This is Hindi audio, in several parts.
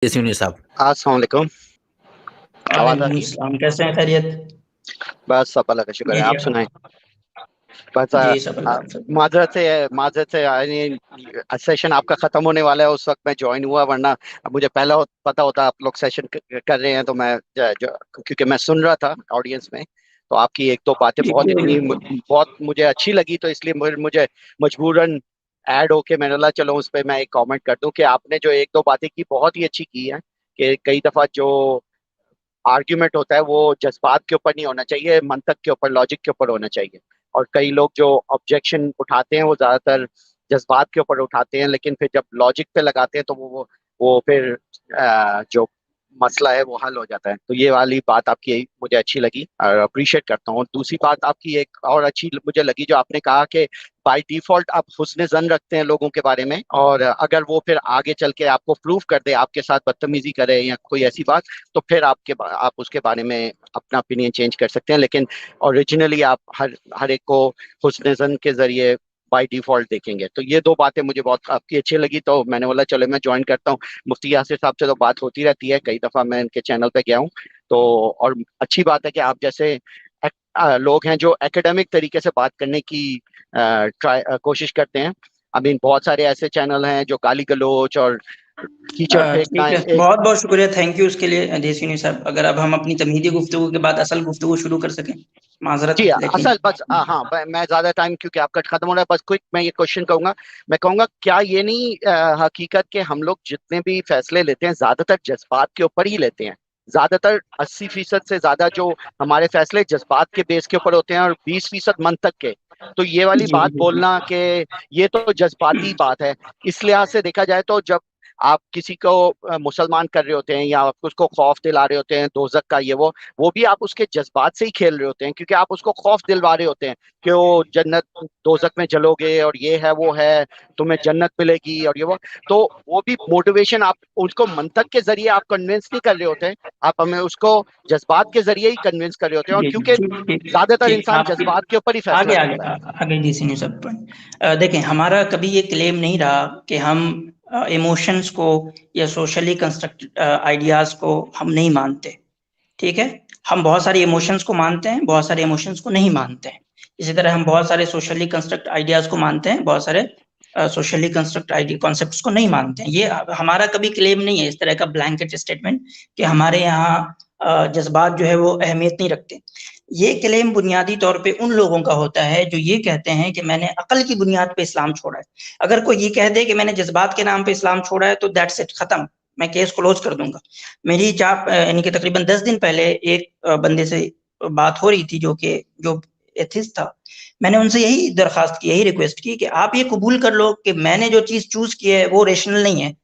जैसी साहब। अस्सलाम वालेकुम। आवाज आ वालेकुम रही है? सलाम, कैसे हैं? खैरियत? बस सब अल्लाह का शुक्र है। जी जी आप सुनाएं। बस जी, सब अल्लाह का शुक्र। माजरत से यानी सेशन आपका खत्म होने वाला है, उस वक्त मैं ज्वाइन हुआ, वरना अब मुझे पहले पता होता आप लोग सेशन कर रहे हैं तो मैं क्योंकि मैं सुन रहा था ऑडियंस में, तो आपकी एक दो बातें जी बहुत कोई बहुत मुझे अच्छी लगी, तो इसलिए मुझे मजबूरन ऐड होके मैंने बोला चलो उस पर मैं एक कमेंट कर दूं कि आपने जो एक दो बातें की बहुत ही अच्छी की है। कि कई दफा जो आर्ग्यूमेंट होता है वो जज्बात के ऊपर नहीं होना चाहिए, मंतक के ऊपर, लॉजिक के ऊपर होना चाहिए। और कई लोग जो ऑब्जेक्शन उठाते हैं वो ज्यादातर जज्बात के ऊपर उठाते हैं, लेकिन फिर जब लॉजिक पे लगाते हैं तो वो फिर जो मसला है वो हल हो जाता है। तो ये वाली बात आपकी मुझे अच्छी लगी और अप्रिशिएट करता हूँ। और दूसरी बात आपकी एक और अच्छी मुझे लगी, जो आपने कहा कि बाय डिफॉल्ट आप हुस्न जन रखते हैं लोगों के बारे में, और अगर वो फिर आगे चल के आपको प्रूव कर दे, आपके साथ बदतमीजी करे या कोई ऐसी बात, तो फिर आप उसके बारे में अपना ओपिनियन चेंज कर सकते हैं। लेकिन ओरिजिनली आप हर हर एक को हुस्न ज़न के जरिए बाय डिफॉल्ट देखेंगे। तो ये दो बातें मुझे बहुत आपकी अच्छी लगी, तो मैंने बोला चलो मैं ज्वाइन करता हूँ। मुफ्ती यासिर साहब से तो बात होती रहती है, कई दफा मैं इनके चैनल पे गया हूँ। तो और अच्छी बात है कि आप जैसे लोग हैं जो एकेडमिक तरीके से बात करने की कोशिश करते हैं। आई मीन बहुत सारे ऐसे चैनल हैं जो गाली गलोच और कीचड़ फेंकना ठीक है, एक। बहुत बहुत शुक्रिया, थैंक यू उसके लिए देसिनी साहब। अगर अब हम अपनी तमहीदी गुफ्तगू के बाद असल गुफ्तगू शुरू कर सकें, जी माजरत लेकिन। असल बस हाँ मैं ज्यादा टाइम क्योंकि आपका खत्म हो रहा है, बस क्विक मैं ये क्वेश्चन कहूंगा। मैं कहूंगा क्या ये नहीं हकीकत के हम लोग जितने भी फैसले लेते हैं ज्यादातर जज्बात के ऊपर ही लेते हैं। ज्यादातर 80% से ज्यादा जो हमारे फैसले जज्बात के बेस के ऊपर होते हैं और 20% मंतक के। तो ये वाली जी बात जी बोलना कि ये तो जज्बाती बात है, इस लिहाज से देखा जाए तो जब आप किसी को मुसलमान कर रहे होते हैं या आप उसको खौफ दिला रहे होते हैं दोजक का, ये वो भी आप उसके जज्बात से ही खेल रहे होते हैं, क्योंकि आप उसको खौफ दिलवा रहे होते हैं कि वो जन्नत दोजक में जलोगे और ये है वो है, तुम्हें जन्नत मिलेगी और ये तो वो भी मोटिवेशन आप उसको मंतक के जरिए आप कन्विंस नहीं कर रहे होते हैं, आप हमें उसको जज्बात के जरिए ही कन्विंस कर रहे होते हैं। और जी क्योंकि ठीक ठीक ज्यादातर ठीक, इंसान आपकी जज्बात के ऊपर ही फैसला आगे आगे करता है। आगे देसिनी साहब। देखें, हमारा कभी ये क्लेम नहीं रहा कि हम इमोशंस को या सोशली कंस्ट्रक्ट आइडियाज को हम नहीं मानते। ठीक है, हम बहुत सारे इमोशंस को मानते हैं, बहुत सारे इमोशंस को नहीं मानते हैं। इसी तरह हम बहुत सारे सोशली कंस्ट्रक्ट आइडियाज को मानते हैं, बहुत सारे सोशली कंस्ट्रक्ट आइडिया कॉन्सेप्ट्स को नहीं मानते हैं। ये हमारा कभी क्लेम नहीं है इस तरह का ब्लैंकेट स्टेटमेंट कि हमारे यहाँ जज्बात जो है वो अहमियत नहीं रखते। ये क्लेम बुनियादी तौर पे उन लोगों का होता है जो ये कहते हैं कि मैंने अकल की बुनियाद पे इस्लाम छोड़ा है। अगर कोई ये कह दे कि मैंने जज्बात के नाम पे इस्लाम छोड़ा है तो दैट्स इट, खत्म, मैं केस क्लोज कर दूंगा। मेरी यानी कि तकरीबन 10 दिन पहले एक बंदे से बात हो रही थी जो एथिस्ट था। मैंने उनसे यही दरखास्त की, यही रिक्वेस्ट की कि आप ये कबूल कर लो कि मैंने जो चीज चूज की है वो रेशनल नहीं है।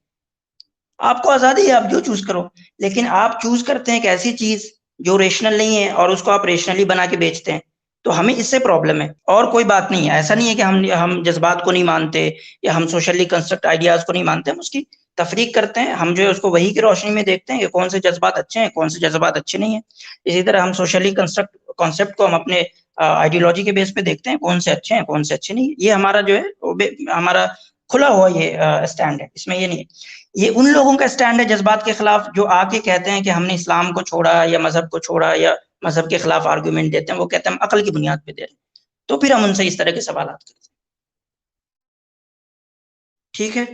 आपको आजादी है, आप जो चूज करो, लेकिन आप चूज करते हैं एक ऐसी चीज जो रेशनल नहीं है और उसको आप रेशनली बना के बेचते हैं। तो हमें इससे प्रॉब्लम है, और कोई बात नहीं है। ऐसा नहीं है कि हम जज्बात को नहीं मानते या हम सोशली कंस्ट्रक्ट आइडियाज को नहीं मानते, हम उसकी तफरीक करते हैं। हम जो है उसको वही की रोशनी में देखते हैं कि कौन से जज्बात अच्छे हैं, कौन से जज्बात अच्छे नहीं है। इसी तरह हम सोशली कंस्ट्रक्ट कॉन्सेप्ट को हम अपने आइडियोलॉजी के बेस पे देखते हैं, कौन से अच्छे हैं, कौन से अच्छे नहीं है। ये हमारा जो है हमारा खुला हुआ ये स्टैंड है, इसमें ये नहीं है। ये उन लोगों का स्टैंड है जज्बात के खिलाफ जो आके कहते हैं कि हमने इस्लाम को छोड़ा या मजहब को छोड़ा, या मजहब के खिलाफ आर्गुमेंट देते हैं। वो कहते हैं हम अकल की बुनियाद पे दे रहे हैं, तो फिर हम उनसे इस तरह के सवाल करते हैं। ठीक है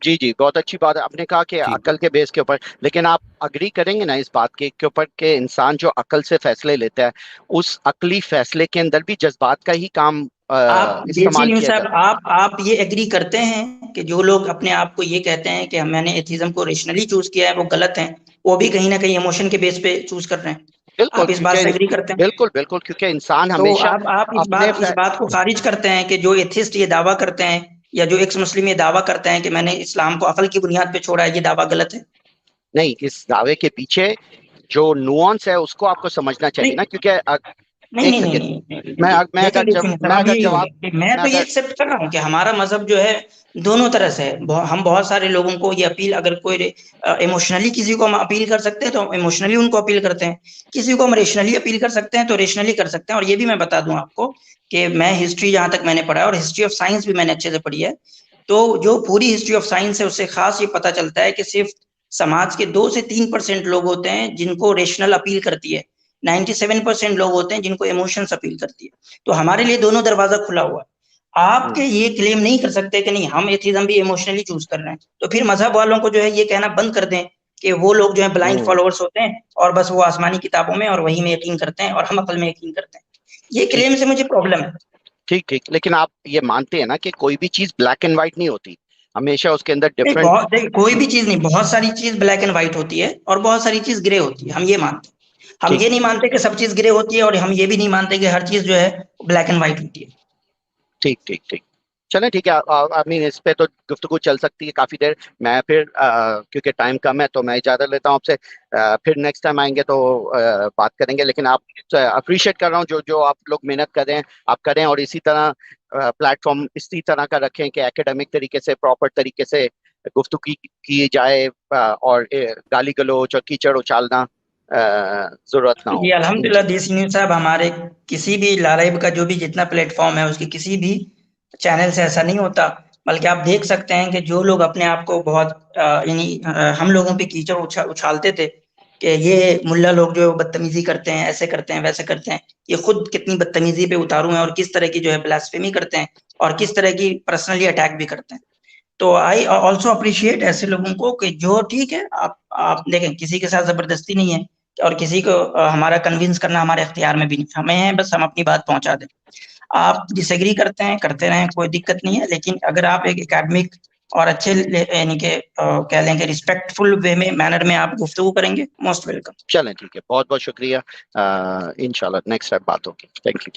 जी जी, बहुत अच्छी बात है। आपने कहा कि ठीक। अकल के बेस के ऊपर, लेकिन आप अग्री करेंगे ना इस बात के ऊपर कि इंसान जो अकल से फैसले लेता है उस अकली फैसले के अंदर भी जज्बात का ही काम आप देसी इस्तेमाल न्यूज किया साहब, जाता है। आप ये एग्री करते हैं कि जो लोग अपने आप को ये कहते हैं कि मैंने एथिज्म को रेशनली चूज किया है वो गलत है, वो भी कहीं ना कहीं इमोशन के बेस पे चूज कर रहे हैं? बिल्कुल आप इस बात क्योंकि से एग्री करते हैं? बिल्कुल बिल्कुल क्योंकि इंसान तो हमेशा आप अपने इस बात को खारिज करते हैं कि जो एथिस्ट ये दावा करते हैं या जो एक्स मुस्लिम ये दावा करते हैं कि मैंने इस्लाम को अकल की बुनियाद पे छोड़ा है, ये दावा गलत है? नहीं, इस दावे के पीछे जो नुआंस है उसको आपको समझना चाहिए ना, नहीं क्योंकि नहीं एक नहीं नहीं सेकंड, नहीं, देखें देखें सर, मैं अब अगर यही हो जवाब गया कि मैं मैं तो ये अगर एक्सेप्ट कर रहा हूँ कि हमारा मजहब जो है दोनों तरह से है। हम बहुत सारे लोगों को ये अपील, अगर कोई इमोशनली किसी को हम अपील कर सकते हैं तो हम इमोशनली उनको अपील करते हैं, किसी को हम रेशनली अपील कर सकते हैं तो रेशनली कर सकते हैं। और ये भी मैं बता दूं आपको कि मैं हिस्ट्री जहां तक मैंने पढ़ा है और हिस्ट्री ऑफ साइंस भी मैंने अच्छे से पढ़ी है, तो जो पूरी हिस्ट्री ऑफ साइंस है उससे खास ये पता चलता है कि सिर्फ समाज के 2 से 3% लोग होते हैं जिनको रेशनल अपील करती है, 97% लोग होते हैं जिनको इमोशंस अपील करती है। तो हमारे लिए दोनों दरवाजा खुला हुआ है। आपके ये क्लेम नहीं कर सकते कि नहीं हम एथिज्म भी इमोशनली चूज कर रहे हैं, तो फिर मजहब वालों को जो है ये कहना बंद कर दें कि वो लोग जो है ब्लाइंड फॉलोअर्स होते हैं और बस वो आसमानी किताबों में और वही में यकीन करते हैं और हम अकल में यकीन करते हैं। ये ठीक क्लेम से मुझे प्रॉब्लम है। ठीक ठीक, लेकिन आप ये मानते हैं ना कि कोई भी चीज ब्लैक एंड व्हाइट नहीं होती, हमेशा उसके अंदर नहीं डिफरेंट। बहुत नहीं, कोई भी चीज नहीं, बहुत सारी चीज ब्लैक एंड व्हाइट होती है और बहुत सारी चीज ग्रे होती है, हम ये मानते हैं। हम ठीक ये नहीं मानते कि सब चीज ग्रे होती है और हम ये भी नहीं मानते कि हर चीज जो है ब्लैक एंड व्हाइट होती है। ठीक ठीक ठीक, चलें ठीक है। आई मीन इस पे तो गुफ्तगू चल सकती है काफी देर। मैं फिर क्योंकि टाइम कम है तो मैं इजाजत लेता हूँ आपसे। फिर नेक्स्ट टाइम आएंगे तो बात करेंगे। लेकिन आप अप्रिशिएट कर रहा हूँ जो जो आप लोग मेहनत कर रहे हैं आप करें, और इसी तरह प्लेटफॉर्म इसी तरह का रखें कि एकेडमिक तरीके से प्रॉपर तरीके से गुफ्तगू की जाए, और गाली गलौज और कीचड़ उछालना जरूरत ना जी हो। अल्हम्दुलिल्लाह डीसी न्यूज़ साहब, हमारे किसी भी लाराइब का जो भी जितना प्लेटफॉर्म है उसकी किसी भी चैनल से ऐसा नहीं होता। बल्कि आप देख सकते हैं कि जो लोग अपने आप को बहुत हम लोगों पे कीचड़ उछालते थे कि ये मुल्ला लोग जो बदतमीजी करते हैं, ऐसे करते हैं वैसे करते हैं, ये खुद कितनी बदतमीजी पे उतारू हैं और किस तरह की जो है ब्लास्फेमी करते हैं और किस तरह की पर्सनली अटैक भी करते हैं। तो आई ऑल्सो अप्रिशिएट ऐसे लोगों को कि जो ठीक है, आप देखें किसी के साथ जबरदस्ती नहीं है और किसी को हमारा कन्विंस करना हमारे इख्तियार में भी नहीं, हमें है बस हम अपनी बात पहुंचा दें। आप डिसएग्री करते हैं करते रहें, कोई दिक्कत नहीं है, लेकिन अगर आप एक एकेडमिक और अच्छे यानी कि कह लें कि रिस्पेक्टफुल वे में मैनर में आप गुफ्तगू करेंगे, मोस्ट वेलकम। चलें ठीक है, बहुत बहुत शुक्रिया। इंशाल्लाह नेक्स्ट टाइम बात होगी। Thank you.